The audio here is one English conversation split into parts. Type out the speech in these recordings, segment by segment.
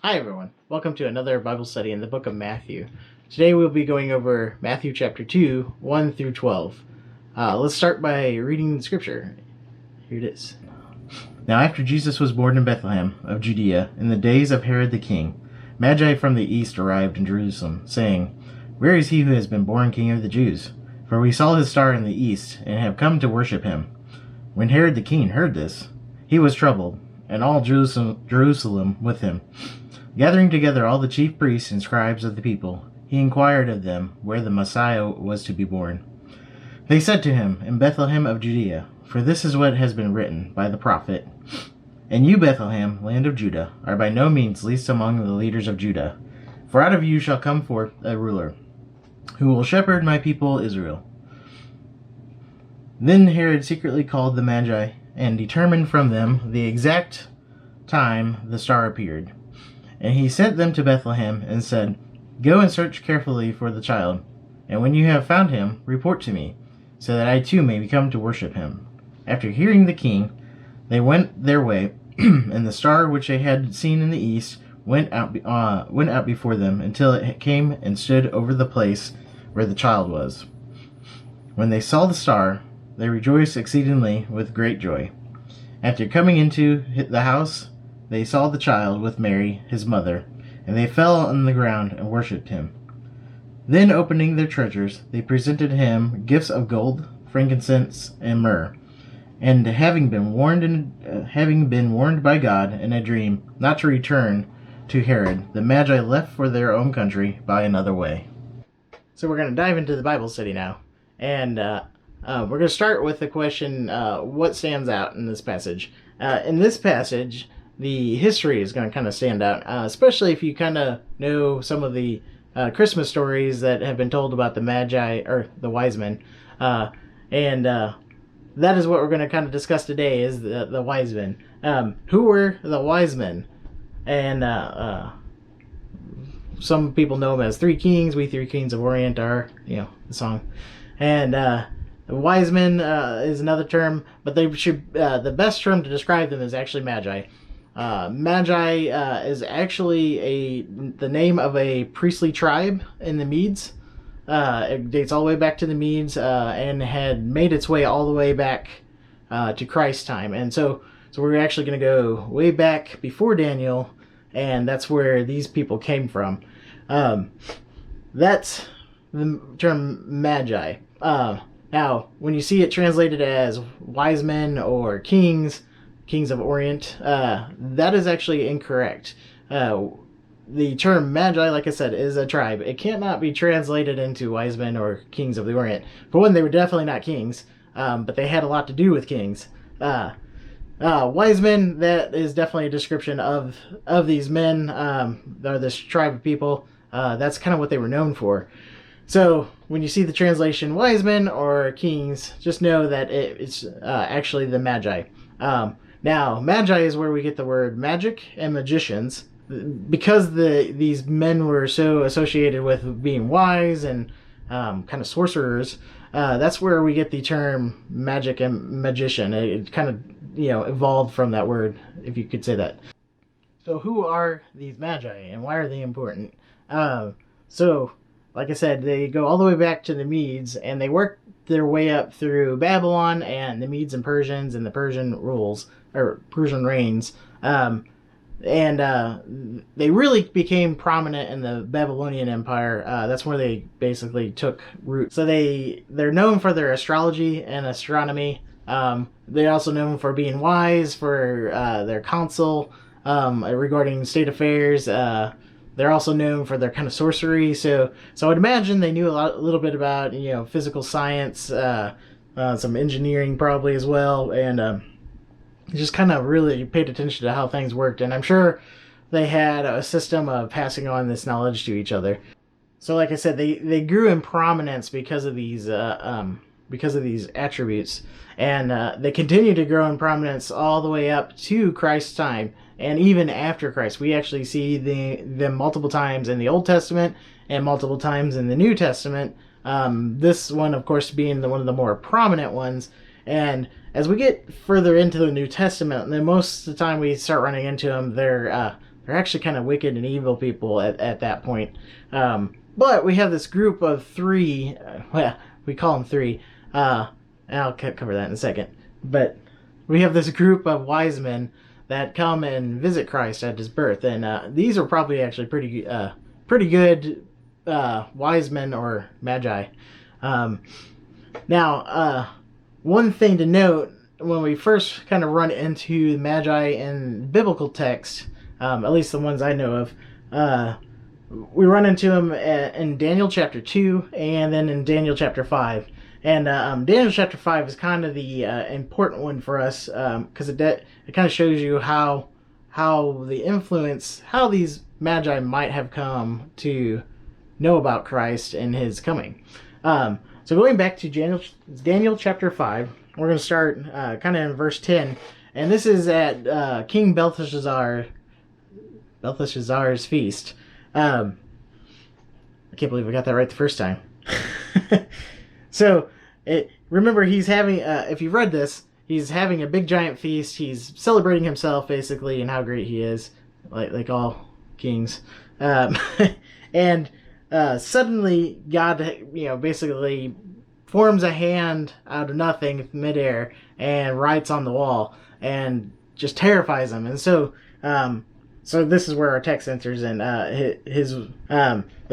Hi everyone, welcome to another Bible study in the book of Matthew. Today we'll be going over Matthew chapter 2, 1 through 12. Let's start by reading the scripture. Here it is. Now after Jesus was born in Bethlehem of Judea, in the days of Herod the king, Magi from the east arrived in Jerusalem, saying, "Where is he who has been born King of the Jews? For we saw his star in the east, and have come to worship him." When Herod the king heard this, he was troubled, and all Jerusalem with him. Gathering together all the chief priests and scribes of the people, he inquired of them where the Messiah was to be born. They said to him, "In Bethlehem of Judea, for this is what has been written by the prophet. And you, Bethlehem, land of Judah, are by no means least among the leaders of Judah. For out of you shall come forth a ruler, who will shepherd my people Israel." Then Herod secretly called the Magi, and determined from them the exact time the star appeared. And he sent them to Bethlehem, and said, "Go and search carefully for the child, and when you have found him, report to me, so that I too may come to worship him." After hearing the king, they went their way, and the star which they had seen in the east went out before them, until it came and stood over the place where the child was. When they saw the star, they rejoiced exceedingly with great joy. After coming into the house, they saw the child with Mary, his mother, and they fell on the ground and worshipped him. Then, opening their treasures, they presented him gifts of gold, frankincense, and myrrh. And having been warned by God in a dream not to return to Herod, the Magi left for their own country by another way. So we're going to dive into the Bible study now, and we're going to start with the question: what stands out in this passage? In this passage, the history is going to kind of stand out, especially if you kind of know some of the Christmas stories that have been told about the Magi, or the wise men. And that is what we're going to kind of discuss today, is the wise men. Who were the wise men? And some people know them as Three Kings. We Three Kings of Orient are, the song. And the wise men is another term, but they should the best term to describe them is actually Magi. Magi is actually the name of a priestly tribe in the Medes. It dates all the way back to the Medes, and had made its way all the way back to Christ's time. And so we're actually going to go way back before Daniel, and that's where these people came from. That's the term Magi. Now, when you see it translated as wise men or kings of Orient, that is actually incorrect. The term Magi, like I said, is a tribe. It cannot be translated into wise men or kings of the Orient. For one, they were definitely not kings, but they had a lot to do with kings. Wise men, that is definitely a description of these men, or this tribe of people. That's kind of what they were known for. So when you see the translation wise men or kings, just know that it's actually the Magi. Now, Magi is where we get the word magic and magicians, because these men were so associated with being wise and kind of sorcerers. That's where we get the term magic and magician. It kind of evolved from that word, if you could say that. So who are these Magi, and why are they important? So, like I said, they go all the way back to the Medes, and they work their way up through Babylon and the Medes and Persians and the Persian rules, or Persian reigns. And they really became prominent in the Babylonian Empire. That's where they basically took root. So they're known for their astrology and astronomy. They're also known for being wise, for their counsel regarding state affairs. They're also known for their kind of sorcery. So I would imagine they knew a little bit about physical science, some engineering probably as well, and just kind of really paid attention to how things worked. And I'm sure they had a system of passing on this knowledge to each other. So like I said, they grew in prominence because of these attributes, and they continue to grow in prominence all the way up to Christ's time, and even after Christ. We actually see them multiple times in the Old Testament and multiple times in the New Testament. This one, of course, being one of the more prominent ones. And as we get further into the New Testament, then most of the time we start running into them, they're are actually kind of wicked and evil people at that point. But we have this group of three, well, we call them three, and I'll cover that in a second. But we have this group of wise men that come and visit Christ at his birth, and these are probably actually pretty good wise men or magi. Now, one thing to note when we first kind of run into magi in biblical text, at least the ones I know of, we run into them in Daniel chapter 2 and then in Daniel chapter 5. And Daniel chapter 5 is kind of the important one for us because it kind of shows you how these magi might have come to know about Christ and his coming. So going back to Daniel chapter 5, we're going to start kind of in verse 10. And this is at King Belteshazzar's feast. I can't believe I got that right the first time. So, remember, he's having, if you've read this, he's having a big giant feast. He's celebrating himself, basically, and how great he is, like all kings. And suddenly, God, basically forms a hand out of nothing, midair, and writes on the wall, and just terrifies him. And so this is where our text enters in. The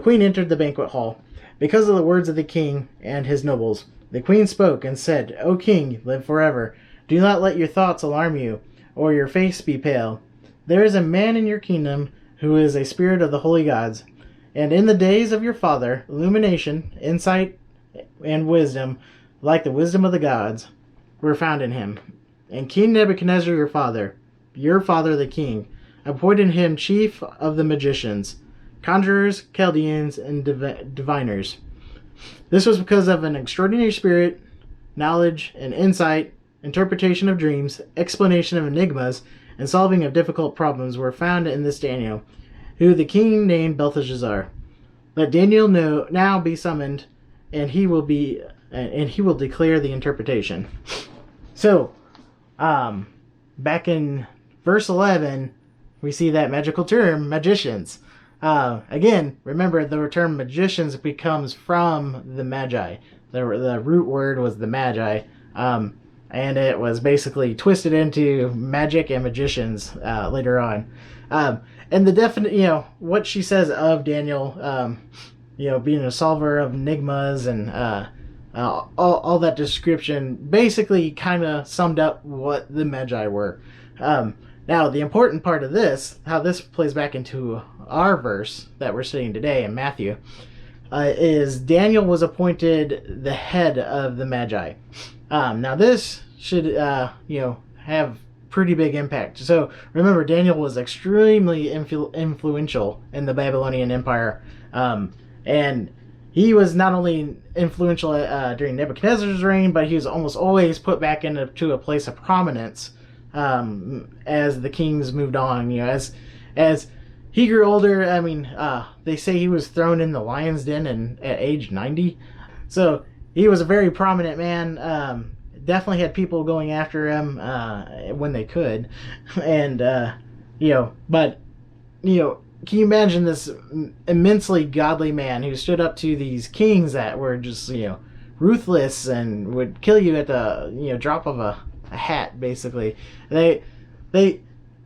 queen entered the banquet hall. Because of the words of the king and his nobles, the queen spoke and said, "O king, live forever. Do not let your thoughts alarm you, or your face be pale. There is a man in your kingdom who is a spirit of the holy gods. And in the days of your father, illumination, insight, and wisdom, like the wisdom of the gods, were found in him. And King Nebuchadnezzar your father the king, appointed him chief of the magicians, conjurers, Chaldeans, and diviners. This was because of an extraordinary spirit, knowledge, and insight, interpretation of dreams, explanation of enigmas, and solving of difficult problems were found in this Daniel, who the king named Belteshazzar. Let Daniel now be summoned, and he will declare the interpretation." So, back in verse 11, we see that magical term, magicians. Again, remember the term magicians becomes from the Magi. The root word was the Magi, and it was basically twisted into magic and magicians later on. And the definite, what she says of Daniel, being a solver of enigmas and all that description basically kind of summed up what the Magi were. Now, the important part of this, how this plays back into our verse that we're studying today in Matthew, is Daniel was appointed the head of the Magi. Now, this should, have pretty big impact. So, remember, Daniel was extremely influential in the Babylonian Empire, and he was not only influential during Nebuchadnezzar's reign, but he was almost always put back into a place of prominence as the kings moved on. As he grew older, they say he was thrown in the lion's den at age 90. So he was a very prominent man. Definitely had people going after him when they could. And, can you imagine this immensely godly man who stood up to these kings that were just, ruthless and would kill you at the, drop of a hat, basically.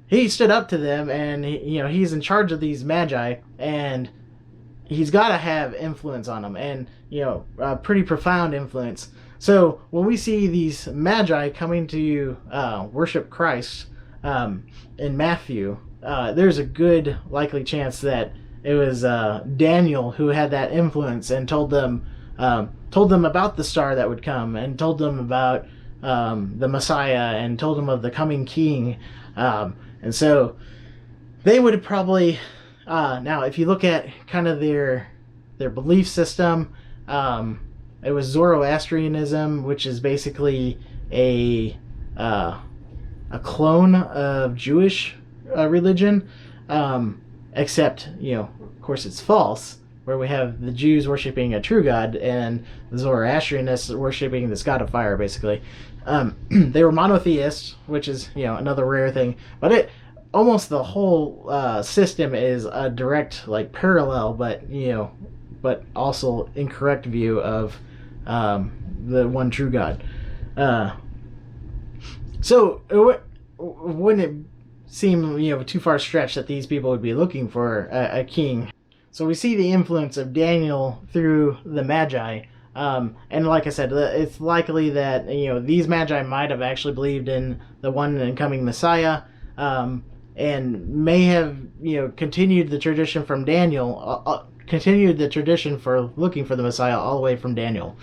He stood up to them, and he's in charge of these magi, and he's got to have influence on them, and a pretty profound influence. So when we see these magi coming to worship Christ in Matthew, there's a good likely chance that it was Daniel who had that influence and told them about the star that would come, and told them about the Messiah, and told them of the coming king. And so they would have probably, now if you look at kind of their belief system, it was Zoroastrianism, which is basically a clone of Jewish religion, except, of course it's false, where we have the Jews worshiping a true God and the Zoroastrianists worshiping this god of fire, basically. They were monotheists, which is, another rare thing. But almost the whole system is a direct like parallel, but also incorrect view of the one true God. Uh, so wouldn't it seem too far stretched that these people would be looking for a king? So we see the influence of Daniel through the Magi. And like I said, it's likely that these Magi might have actually believed in the one and coming Messiah, and may have continued the tradition from Daniel, continued the tradition for looking for the Messiah all the way from Daniel.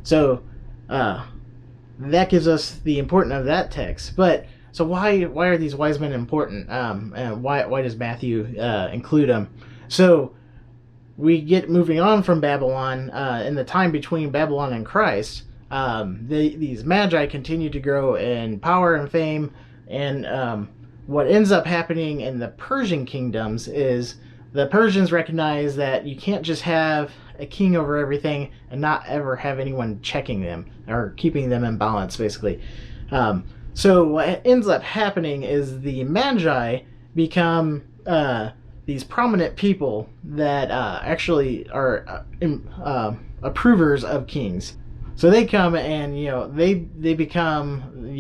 So that gives us the importance of that text. But so why are these wise men important? And why does Matthew include them? So we get moving on from Babylon in the time between Babylon and Christ. These Magi continue to grow in power and fame, and what ends up happening in the Persian kingdoms is the Persians recognize that you can't just have a king over everything and not ever have anyone checking them or keeping them in balance, basically. So what ends up happening is the Magi become these prominent people that actually are approvers of kings. So they come and they become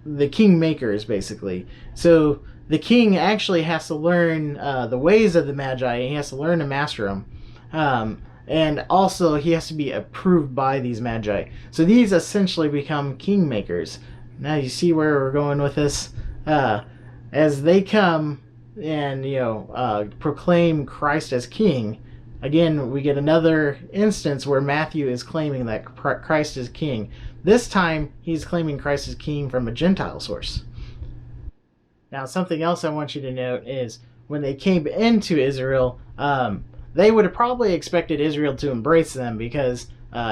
the king makers, basically. So the king actually has to learn the ways of the Magi, and he has to learn to master them. And also he has to be approved by these Magi. So these essentially become king makers. Now you see where we're going with this. As they come and proclaim Christ as king, again we get another instance where Matthew is claiming that Christ is king. This time he's claiming Christ is king from a Gentile source. Now something else I want you to note is when they came into Israel, they would have probably expected Israel to embrace them, because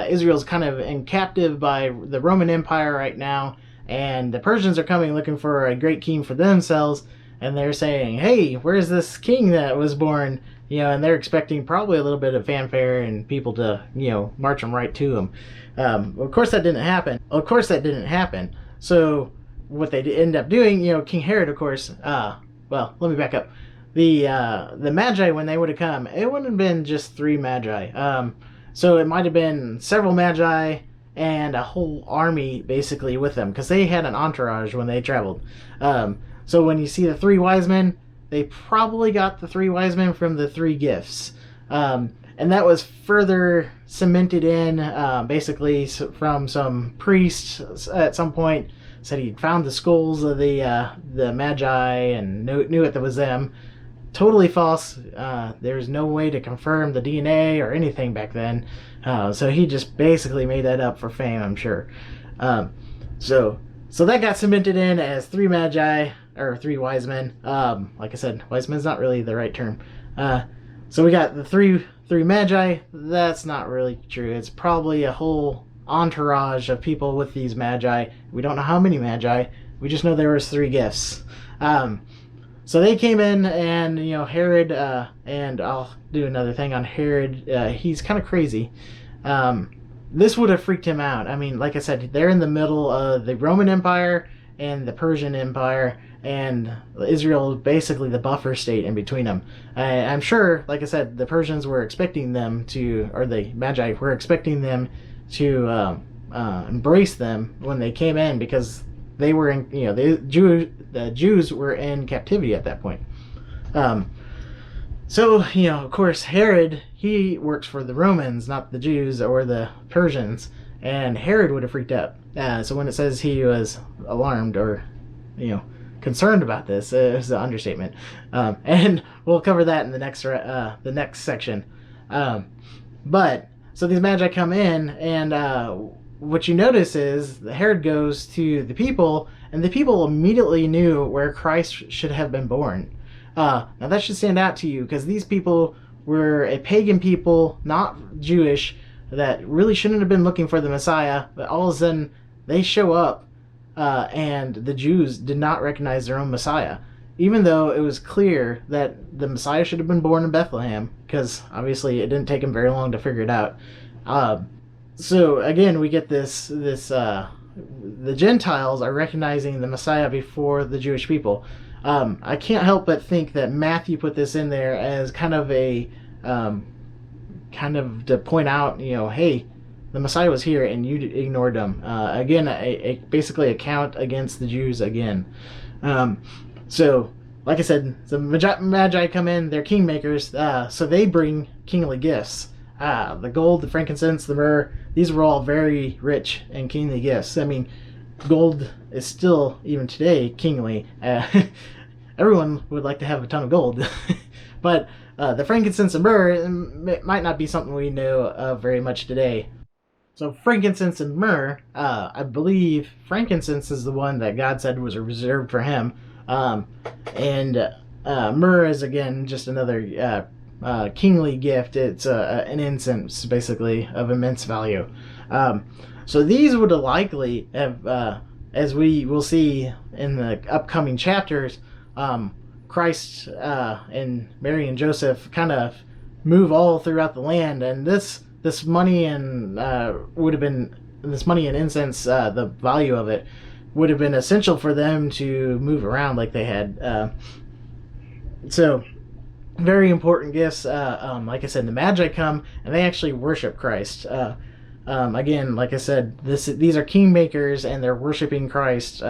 Israel's kind of in captive by the Roman Empire right now, and the Persians are coming looking for a great king for themselves, and they're saying, hey, where's this king that was born? And they're expecting probably a little bit of fanfare and people to, march them right to him. Of course that didn't happen. So what they end up doing, King Herod, of course, well, let me back up. The Magi, when they would have come, it wouldn't have been just 3 Magi. So it might have been several Magi and a whole army basically with them, because they had an entourage when they traveled. So when you see the 3 wise men, they probably got the 3 wise men from the 3 gifts. And that was further cemented in, basically from some priests at some point. Said he'd found the skulls of the Magi and knew it was them. Totally false. There's no way to confirm the DNA or anything back then. So he just basically made that up for fame, I'm sure. So that got cemented in as 3 Magi, or 3 wise men. Like I said, wise men's not really the right term. So we got the three Magi. That's not really true. It's probably a whole entourage of people with these Magi. We don't know how many Magi. We just know there was 3 gifts. So they came in, and Herod, and I'll do another thing on Herod. He's kind of crazy. This would have freaked him out. I mean, like I said, they're in the middle of the Roman Empire and the Persian Empire, and Israel is basically the buffer state in between them. I'm sure, like I said, the Persians were expecting them to, or the Magi were expecting them to embrace them when they came in, because they were in, the Jews were in captivity at that point. So, of course, Herod, he works for the Romans, not the Jews or the Persians, and Herod would have freaked out. So when it says he was alarmed or, concerned about this, is an understatement. And we'll cover that in the next section. But so these Magi come in, and what you notice is Herod goes to the people, and the people immediately knew where Christ should have been born. Now that should stand out to you, because these people were a pagan people, not Jewish, that really shouldn't have been looking for the Messiah, but all of a sudden they show up, and the Jews did not recognize their own Messiah, even though it was clear that the Messiah should have been born in Bethlehem, because obviously it didn't take them very long to figure it out. So again, we get this the Gentiles are recognizing the Messiah before the Jewish people. I can't help but think that Matthew put this in there as kind of to point out, hey, the Messiah was here and you ignored him. Again, basically a count against the Jews again. So, like I said, the Magi come in, they're kingmakers, so they bring kingly gifts. The gold, the frankincense, the myrrh, these were all very rich and kingly gifts. I mean, gold is still, even today, kingly. Everyone would like to have a ton of gold. But the frankincense and myrrh might not be something we know of very much today. So frankincense and myrrh, I believe frankincense is the one that God said was reserved for him. And myrrh is, again, just another kingly gift. It's an incense, basically, of immense value. So these would likely have, as we will see in the upcoming chapters, Christ and Mary and Joseph kind of move all throughout the land, and this money and this money and incense, the value of it would have been essential for them to move around like they had. So very important gifts. Like I said, the Magi come and they actually worship Christ. Again, like I said, these are kingmakers and they're worshiping Christ.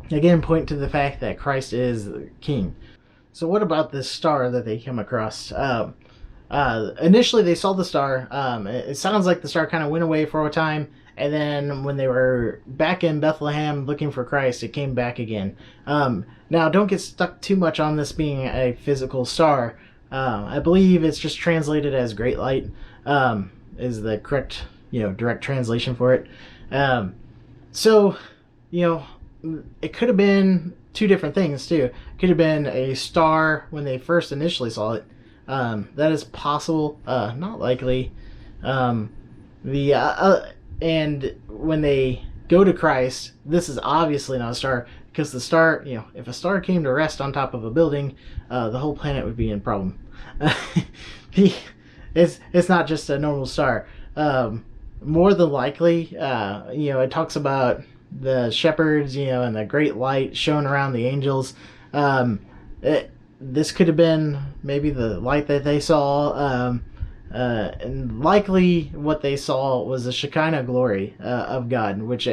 Again, point to the fact that Christ is the king. So what about this star that they come across? Initially, they saw the star. It sounds like the star kind of went away for a time, and then when they were back in Bethlehem looking for Christ, it came back again. Now, don't get stuck too much on this being a physical star. I believe it's just translated as great light, is the correct, direct translation for it. So, it could have been two different things too. It could have been a star when they first initially saw it. That is possible, not likely. And when they go to Christ, this is obviously not a star, because the star, if a star came to rest on top of a building, the whole planet would be in problem. It's not just a normal star. More than likely, it talks about the shepherds, and the great light shone around the angels. This could have been maybe the light that they saw, and likely what they saw was the Shekinah glory of God, which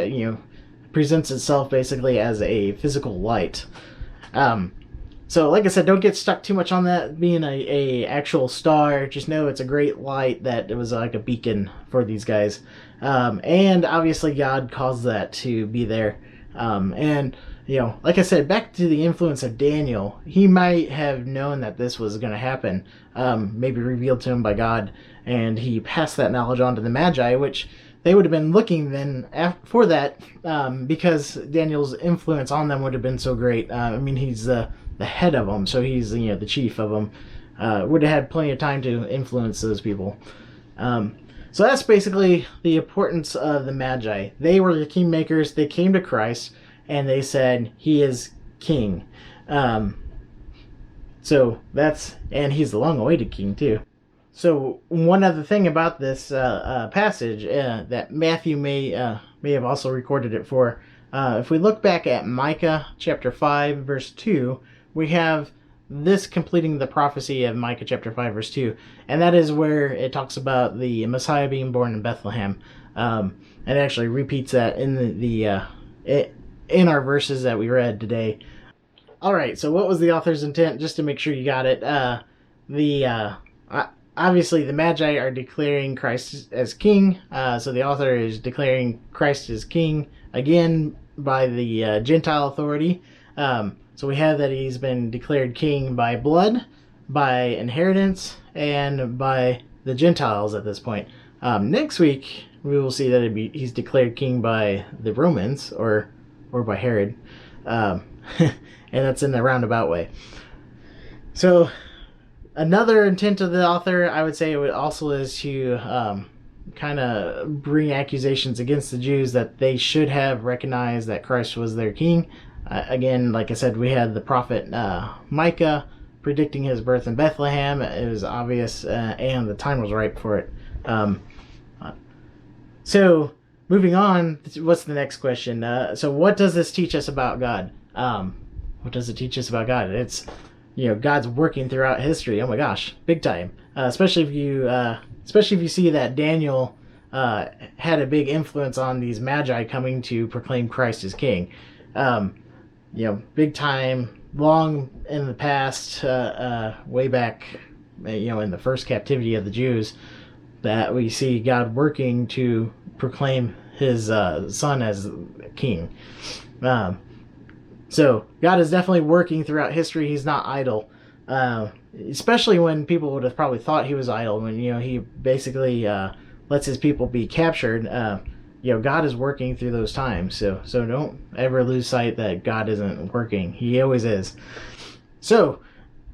presents itself basically as a physical light. So, like I said, don't get stuck too much on that being a actual star. Just know it's a great light that it was like a beacon for these guys, and obviously God caused that to be there, and. Like I said, back to the influence of Daniel, he might have known that this was going to happen, maybe revealed to him by God, and he passed that knowledge on to the Magi, which they would have been looking then for that, because Daniel's influence on them would have been so great. He's the head of them, so he's the chief of them. Would have had plenty of time to influence those people. So that's basically the importance of the Magi. They were the kingmakers. They came to Christ, and they said, he is king. And he's the long-awaited king, too. So one other thing about this passage that Matthew may have also recorded it for, if we look back at Micah chapter 5, verse 2, we have this completing the prophecy of Micah chapter 5, verse 2. And that is where it talks about the Messiah being born in Bethlehem. And it actually repeats that in in our verses that we read today. Alright, so what was the author's intent? Just to make sure you got it. Obviously, the Magi are declaring Christ as king. So the author is declaring Christ as king, again, by the Gentile authority. So we have that he's been declared king by blood, by inheritance, and by the Gentiles at this point. Next week, we will see that he's declared king by the Romans, or by Herod, and that's in the roundabout way. So another intent of the author, I would say, it also is to kind of bring accusations against the Jews that they should have recognized that Christ was their king. Again, like I said, we had the prophet Micah predicting his birth in Bethlehem. It was obvious, and the time was ripe for it. So moving on, what's the next question? So what does this teach us about God? What does it teach us about God? It's, God's working throughout history. Oh my gosh, big time. Especially if you see that Daniel had a big influence on these Magi coming to proclaim Christ as King. Big time, long in the past, way back, in the first captivity of the Jews, that we see God working to proclaim his son as king. So God is definitely working throughout history. He's not idle, especially when people would have probably thought he was idle. When he basically lets his people be captured. God is working through those times. So don't ever lose sight that God isn't working. He always is. So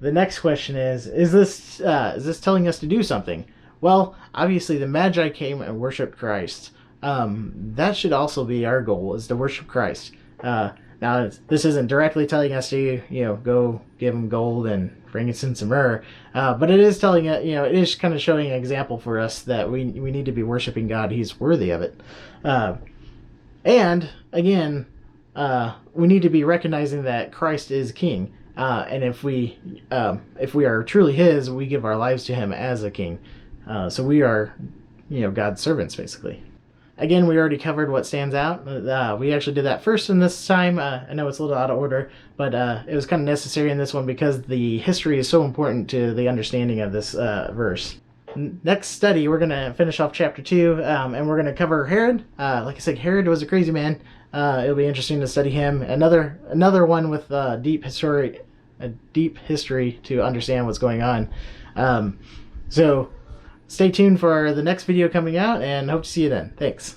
the next question is this telling us to do something? Well, obviously the Magi came and worshipped Christ. That should also be our goal, is to worship Christ. Now, this isn't directly telling us to, go give him gold and frankincense and myrrh, but it is telling it, it is kind of showing an example for us that we need to be worshiping God. He's worthy of it. And again, we need to be recognizing that Christ is King. And if we are truly his, we give our lives to him as a king. So we are, God's servants, basically. Again, we already covered what stands out. We actually did that first in this time. I know it's a little out of order, but it was kind of necessary in this one because the history is so important to the understanding of this verse. Next study, we're going to finish off chapter 2, and we're going to cover Herod. Like I said, Herod was a crazy man. It'll be interesting to study him. Another one with deep history to understand what's going on. So stay tuned for the next video coming out, and hope to see you then. Thanks.